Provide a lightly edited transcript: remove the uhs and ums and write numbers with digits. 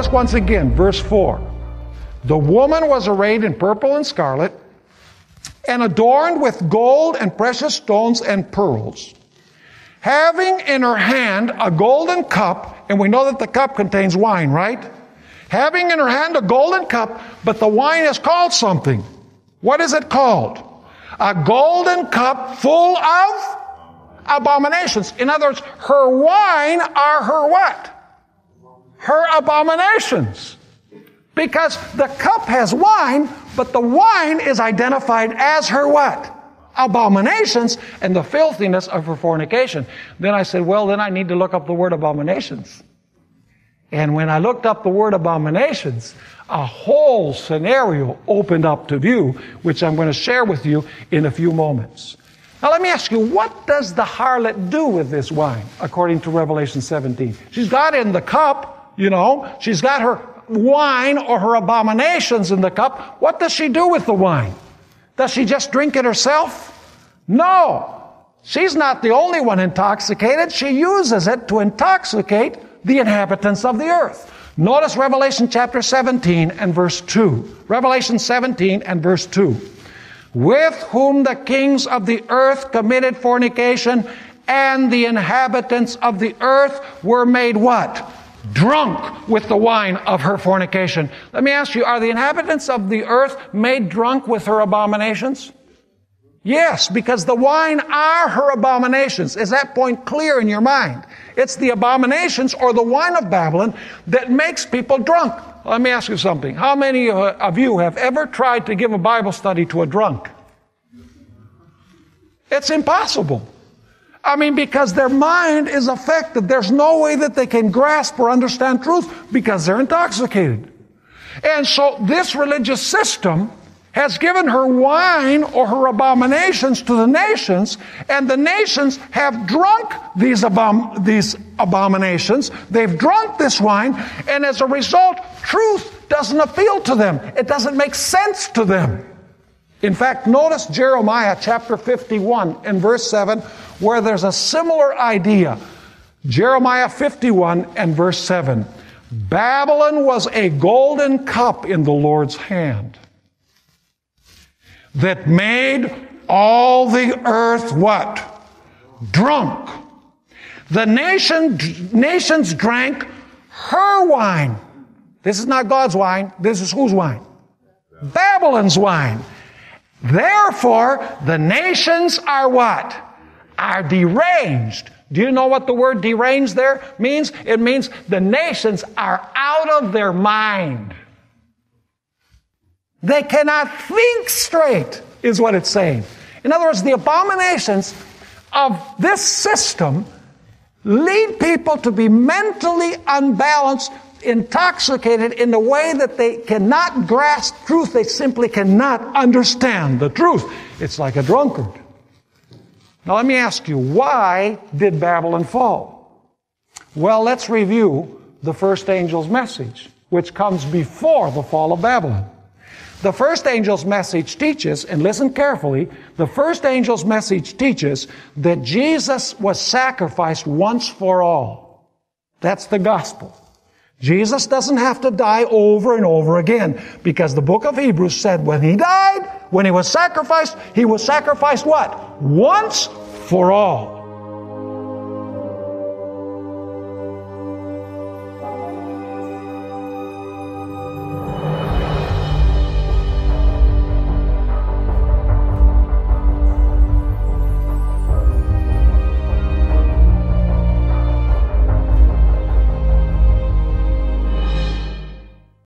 Notice once again, verse 4. The woman was arrayed in purple and scarlet, and adorned with gold and precious stones and pearls, having in her hand a golden cup, and we know that the cup contains wine, right? Having in her hand a golden cup, but the wine is called something. What is it called? A golden cup full of abominations. In other words, her wine are her what? Her abominations. Because the cup has wine, but the wine is identified as her what? Abominations and the filthiness of her fornication. Then I said, well, then I need to look up the word abominations. And when I looked up the word abominations, a whole scenario opened up to view, which I'm going to share with you in a few moments. Now let me ask you, what does the harlot do with this wine, according to Revelation 17? She's got it in the cup, you know. She's got her wine or her abominations in the cup. What does she do with the wine? Does she just drink it herself? No. She's not the only one intoxicated. She uses it to intoxicate the inhabitants of the earth. Notice Revelation chapter 17 and verse 2. Revelation 17 and verse 2. With whom the kings of the earth committed fornication, and the inhabitants of the earth were made what? Drunk with the wine of her fornication. Let me ask you, are the inhabitants of the earth made drunk with her abominations? Yes, because the wine are her abominations. Is that point clear in your mind? It's the abominations or the wine of Babylon that makes people drunk. Let me ask you something. How many of you have ever tried to give a Bible study to a drunk? It's impossible. I mean, because their mind is affected. There's no way that they can grasp or understand truth because they're intoxicated. And so this religious system has given her wine or her abominations to the nations, and the nations have drunk these abominations. They've drunk this wine, and as a result, truth doesn't appeal to them. It doesn't make sense to them. In fact, notice Jeremiah chapter 51 and verse 7, where there's a similar idea. Jeremiah 51 and verse 7. Babylon was a golden cup in the Lord's hand, that made all the earth what? Drunk. The nations drank her wine. This is not God's wine. This is whose wine? Babylon's wine. Therefore, the nations are what? Are deranged. Do you know what the word deranged there means? It means the nations are out of their mind. They cannot think straight, is what it's saying. In other words, the abominations of this system lead people to be mentally unbalanced, intoxicated in the way that they cannot grasp truth. They simply cannot understand the truth. It's like a drunkard. Now let me ask you, why did Babylon fall? Well, let's review the first angel's message, which comes before the fall of Babylon. The first angel's message teaches, and listen carefully, the first angel's message teaches that Jesus was sacrificed once for all. That's the gospel. Jesus doesn't have to die over and over again, because the book of Hebrews said when he died, when he was sacrificed what? Once for all.